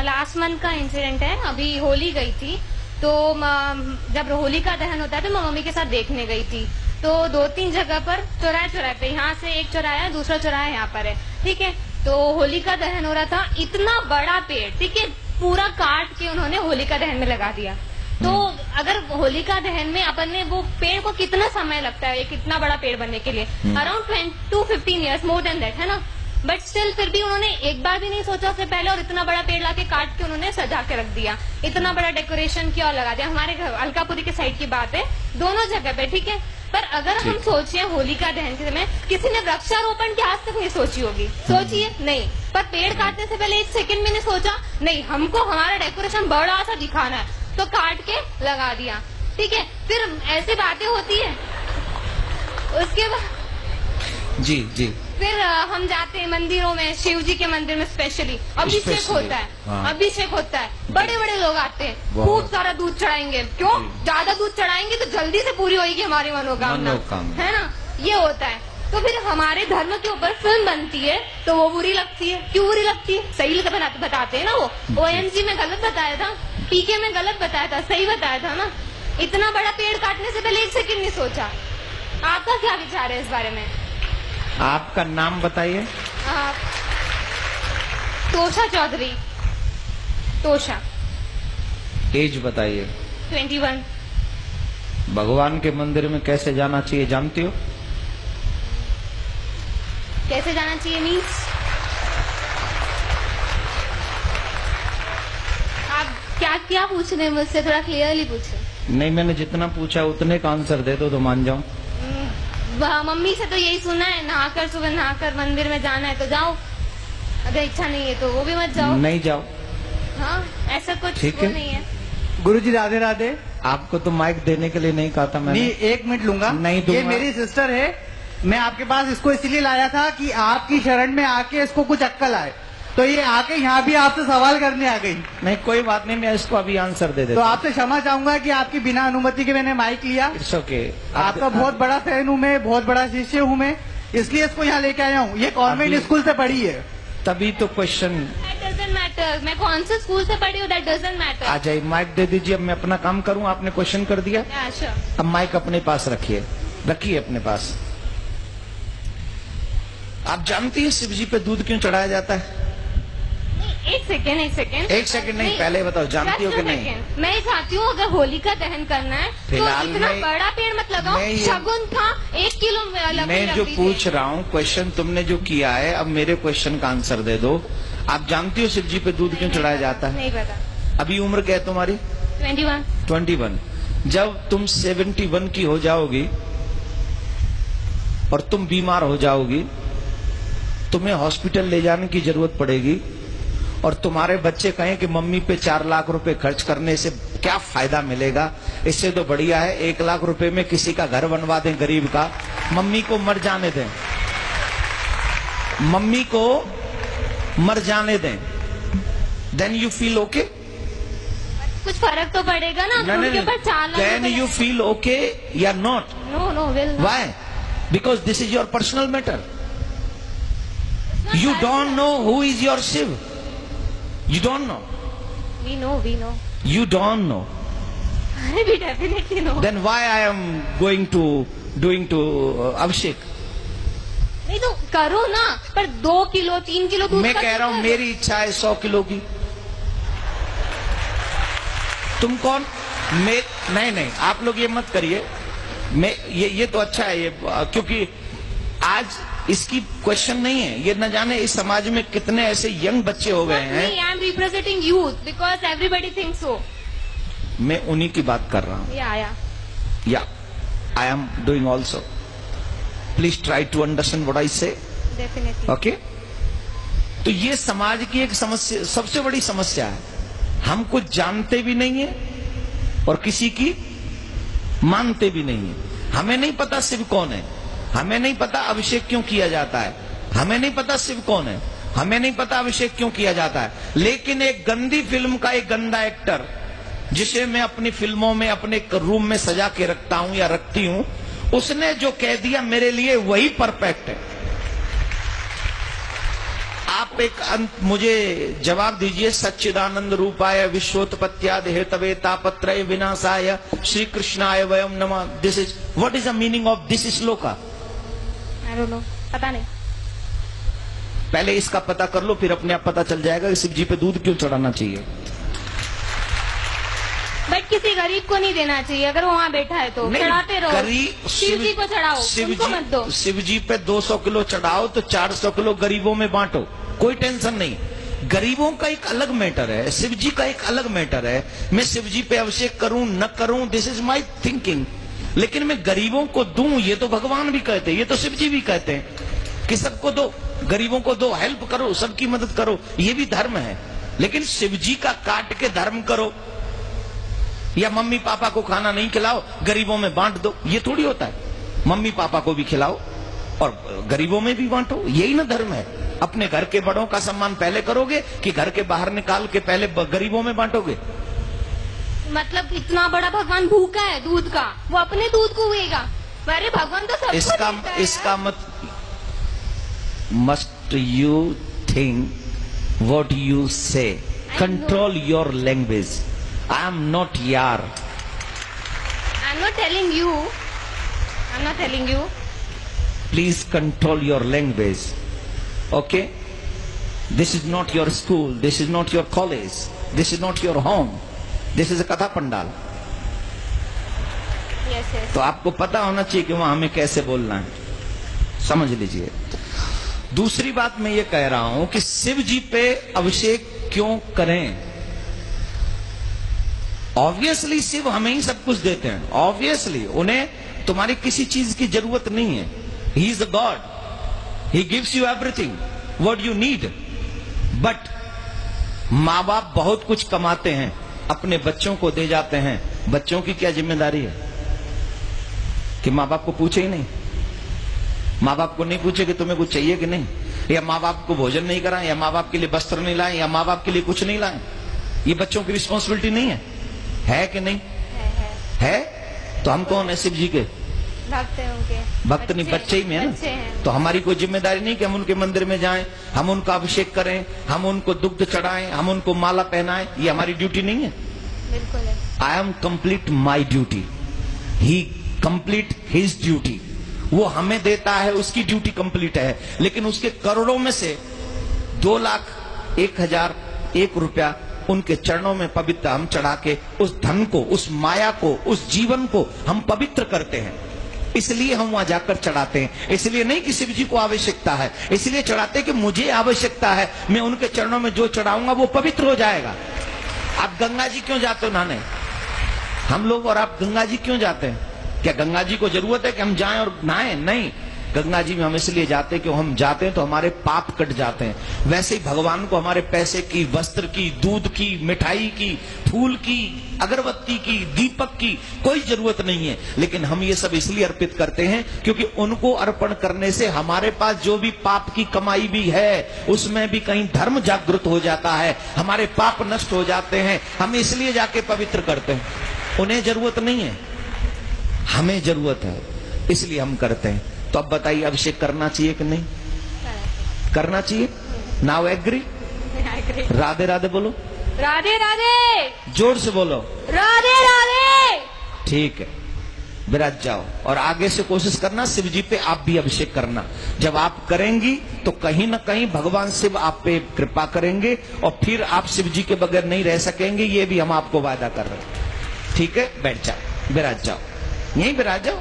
Last month का incident है। अभी होली गई थी तो जब होली का दहन होता है तो मैं मम्मी के साथ देखने गई थी। तो 2-3 जगह पर चौराहे पे, यहाँ से एक चौराहा दूसरा चौराहा यहाँ पर है, ठीक है। तो होली का दहन हो रहा था, इतना बड़ा पेड़, ठीक है, पूरा काट के उन्होंने होलिका दहन में लगा दिया। तो अगर होलिका दहन में अपन ने वो पेड़ को कितना समय लगता है, कितना बड़ा पेड़ बनने के लिए, around 10 to 15 years, more than that, है ना। बट स्टिल फिर भी उन्होंने एक बार भी नहीं सोचा उससे पहले, और इतना बड़ा पेड़ लाके काट के उन्होंने सजा के रख दिया, इतना बड़ा डेकोरेशन किया और लगा दिया। हमारे घर अलकापुरी के साइड की बात है, दोनों जगह पे, ठीक है। पर अगर हम सोचिए होलिका दहन के समय किसी ने वृक्षारोपण की आज तक नहीं सोची होगी, सोचिए नहीं। पर पेड़ काटने से पहले 1 सेकंड भी नहीं सोचा, नहीं हमको हमारा डेकोरेशन बड़ा सा दिखाना है, तो काट के लगा दिया, ठीक है। फिर ऐसी बातें होती है, उसके बाद जी फिर हम जाते हैं मंदिरों में, शिव जी के मंदिर में स्पेशली अभिषेक होता है। हाँ। अभिषेक होता है, बड़े बड़े लोग आते हैं, खूब सारा दूध चढ़ाएंगे। क्यों? ज्यादा दूध चढ़ाएंगे तो जल्दी से पूरी होगी हमारी मनोकामना, है ना, ये होता है। तो फिर हमारे धर्म के ऊपर फिल्म बनती है तो वो बुरी लगती है। क्यों बुरी लगती है? सही बताते हैं ना, वो OMG में गलत बताया था, PK में गलत बताया था, सही बताया था ना। इतना बड़ा पेड़ काटने से पहले 1 सेकंड नहीं सोचा। आपका क्या विचार है इस बारे में? आपका नाम बताइए। तोषा चौधरी। तोषा। एज बताइए। 21। भगवान के मंदिर में कैसे जाना चाहिए जानती हो? कैसे जाना चाहिए मीन्स? आप क्या पूछ रहे हैं मुझसे? थोड़ा क्लियरली पूछे। नहीं, मैंने जितना पूछा उतने का आंसर दे दो तो मान जाऊं। मम्मी से तो यही सुना है, नहाकर सुबह नहाकर मंदिर में जाना है तो जाओ, अगर इच्छा नहीं है तो वो भी मत जाओ। नहीं जाओ। हाँ, ऐसा कुछ ठीक वो है। नहीं है। गुरुजी राधे राधे। आपको तो माइक देने के लिए नहीं कहा था मैंने। नहीं, 1 मिनट लूंगा। नहीं दूंगा। ये मेरी सिस्टर है, मैं आपके पास इसको इसलिए लाया था कि आपकी शरण में आके इसको कुछ अक्कल आए, तो ये आके यहाँ भी आपसे सवाल करने आ गई। नहीं, कोई बात नहीं, मैं इसको अभी आंसर दे देता तो हूं। आपसे क्षमा चाहूंगा कि आपकी बिना अनुमति के मैंने माइक लिया। It's okay. आपका बहुत बड़ा फैन हूँ मैं, बहुत बड़ा शिष्य हूँ मैं, इसलिए इसको यहाँ लेके आया हूँ। ये कॉन्वेंट स्कूल से पढ़ी है। तभी तो क्वेश्चन। That doesn't matter. मैं कौन से स्कूल से पढ़ी हूँ, that doesn't matter. आ जाइए, माइक दे दीजिए। अब मैं अपना काम करूं, आपने क्वेश्चन कर दिया। Yeah, sure. अब माइक अपने पास रखिए अपने पास। आप जानती हैं शिव जी पे दूध क्यों चढ़ाया जाता है? एक सेकेंड एक सेकंड नहीं, पहले बताओ जानती हो कि नहीं? मैं चाहती हूँ अगर होलिका दहन करना है तो फिलहाल इतना मैं- बड़ा पेड़ मत लगाओ। मैं ये- शगुन था 1 किलो में अलग मैं जो पूछ रहा हूँ क्वेश्चन तुमने जो किया है, अब मेरे क्वेश्चन का आंसर दे दो। आप जानती हो शिव जी पे दूध क्यों चढ़ाया जाता है? नहीं पता। अभी उम्र क्या है तुम्हारी? 21। 21। जब तुम 71 की हो जाओगी और तुम बीमार हो जाओगी, तुम्हें हॉस्पिटल ले जाने की जरूरत पड़ेगी, और तुम्हारे बच्चे कहें कि मम्मी पे 4 लाख रुपए खर्च करने से क्या फायदा मिलेगा, इससे तो बढ़िया है 1 लाख रुपए में किसी का घर बनवा दें गरीब का, मम्मी को मर जाने दें, मम्मी को मर जाने दें, देन यू फील ओके? कुछ फर्क तो पड़ेगा ना, उनके ऊपर 4 lakh. Then you feel okay या not? No will. Why? Because this is your personal matter. You don't know who is your Shiv. You don't know. We know. You don't know. We definitely know. Then why I am doing to Abhishek? नहीं तो करो ना, पर 2 kilo 3 kilo दूध मैं का कह रहा हूं करो। मेरी इच्छा है 100 किलो की। तुम कौन? नहीं, आप लोग ये मत करिए। मैं ये तो अच्छा है ये, क्योंकि आज इसकी क्वेश्चन नहीं है, ये न जाने इस समाज में कितने ऐसे यंग बच्चे हो गए हैं। I am representing youth because everybody thinks so. मैं उन्हीं की बात कर रहा हूं। Yeah I am doing also. Please try to understand what I say. Definitely. Okay. तो ये समाज की एक समस्या, सबसे बड़ी समस्या है। हम कुछ जानते भी नहीं है और किसी की मानते भी नहीं है। हमें नहीं पता शिव कौन है, हमें नहीं पता अभिषेक क्यों किया जाता है, हमें नहीं पता शिव कौन है, हमें नहीं पता अभिषेक क्यों किया जाता है। लेकिन एक गंदी फिल्म का एक गंदा एक्टर, जिसे मैं अपनी फिल्मों में अपने रूम में सजा के रखता हूं या रखती हूं, उसने जो कह दिया मेरे लिए वही परफेक्ट है। आप आप एक मुझे जवाब दीजिए। सच्चिदानंद रूपाय विश्वोत्पत्त्यादि हेतवे तापत्रय विनाशाय श्री कृष्णाय वयम नमः। This is what is the meaning of this shloka? I don't know, पता नहीं। पहले इसका पता कर लो, फिर अपने आप पता चल जाएगा कि शिव जी पे दूध क्यों चढ़ाना चाहिए। बट किसी गरीब को नहीं देना चाहिए, अगर वो वहाँ बैठा है तो चढ़ाते रहो। शिव जी को चढ़ाओ, उनको मत दो। शिव जी पे 200 किलो चढ़ाओ तो 400 किलो गरीबों में बांटो, कोई टेंशन नहीं। गरीबों का एक अलग मैटर है, शिव जी का एक अलग मैटर है। मैं शिव जी पे अभिषेक करूं न करूं, दिस इज माई थिंकिंग। लेकिन मैं गरीबों को दूं, ये तो भगवान भी कहते हैं, ये तो शिव जी भी कहते हैं कि सबको दो, गरीबों को दो, हेल्प करो, सबकी मदद करो, ये भी धर्म है। लेकिन शिव जी का काट के धर्म करो या मम्मी पापा को खाना नहीं खिलाओ, गरीबों में बांट दो, ये थोड़ी होता है। मम्मी पापा को भी खिलाओ और गरीबों में भी बांटो, यही ना धर्म है। अपने घर के बड़ों का सम्मान पहले करोगे कि घर के बाहर निकाल के पहले गरीबों में बांटोगे? मतलब इतना बड़ा भगवान भूखा है दूध का, वो अपने दूध को हुएगा। अरे भगवान तो सबको देता है। इसका must you think what you say, control your language. I am not yar. I'm not telling you. I'm not telling you. Please control your language. Okay? This is not your school. This is not your college. This is not your home. This is a Katha Pandal. Yes, yes. तो आपको पता होना चाहिए कि वहां हमें कैसे बोलना है, समझ लीजिए। दूसरी बात मैं ये कह रहा हूं कि शिव जी पे अभिषेक क्यों करें? ऑब्वियसली शिव हमें ही सब कुछ देते हैं, ऑब्वियसली उन्हें तुम्हारी किसी चीज की जरूरत नहीं है। He is a God, he gives you everything what you need. But माँ बाप बहुत कुछ कमाते हैं, अपने बच्चों को दे जाते हैं। बच्चों की क्या जिम्मेदारी है कि माँ बाप को पूछे ही नहीं? माँ बाप को नहीं पूछे कि तुम्हें कुछ चाहिए कि नहीं, या माँ बाप को भोजन नहीं कराएं, या माँ बाप के लिए वस्त्र नहीं लाएं, या माँ बाप के लिए कुछ नहीं लाएं? ये बच्चों की रिस्पॉन्सिबिलिटी नहीं है कि नहीं? है। तो हम कौन है? शिव जी के भक्त हैं उनके। भक्त नहीं, बच्चे ही में है ना। तो हमारी कोई जिम्मेदारी नहीं कि हम उनके मंदिर में जाएं, हम उनका अभिषेक करें, हम उनको दुग्ध चढ़ाएं, हम उनको माला पहनाएं, ये हमारी ड्यूटी नहीं है? बिल्कुल है। I am complete my duty, he complete his duty. वो हमें देता है, उसकी ड्यूटी कंप्लीट है। लेकिन उसके करोड़ों में से 2,01,001 रुपया उनके चरणों में पवित्र हम चढ़ा के उस धन को, उस माया को, उस जीवन को हम पवित्र करते हैं। इसलिए हम वहां जाकर चढ़ाते हैं। इसलिए नहीं कि शिव जी को आवश्यकता है, इसलिए चढ़ाते हैं कि मुझे आवश्यकता है, मैं उनके चरणों में जो चढ़ाऊंगा वो पवित्र हो जाएगा। आप गंगा जी क्यों जाते हो नहाने? हम लोग और आप गंगा जी क्यों जाते हैं? क्या गंगा जी को जरूरत है कि हम जाएं और नहाएं? नहीं, गंगा जी में हम इसलिए जाते हैं कि हम जाते हैं तो हमारे पाप कट जाते हैं। वैसे ही भगवान को हमारे पैसे की, वस्त्र की, दूध की, मिठाई की, फूल की, अगरबत्ती की, दीपक की कोई जरूरत नहीं है। लेकिन हम ये सब इसलिए अर्पित करते हैं क्योंकि उनको अर्पण करने से हमारे पास जो भी पाप की कमाई भी है उसमें भी कहीं धर्म जागृत हो जाता है, हमारे पाप नष्ट हो जाते हैं। हम इसलिए जाके पवित्र करते हैं। उन्हें जरूरत नहीं है, हमें जरूरत है, इसलिए हम करते हैं। तो अब बताइए, अभिषेक करना चाहिए कि नहीं करना चाहिए? Now agree? राधे राधे बोलो, राधे राधे, जोर से बोलो, राधे राधे। ठीक है, विराज जाओ और आगे से कोशिश करना शिव जी पे आप भी अभिषेक करना। जब आप करेंगी तो कहीं ना कहीं भगवान शिव आप पे कृपा करेंगे और फिर आप शिव जी के बगैर नहीं रह सकेंगे, ये भी हम आपको वादा कर रहे हैं। ठीक है, बैठ जाओ, विराज जाओ, यहीं विराज जाओ।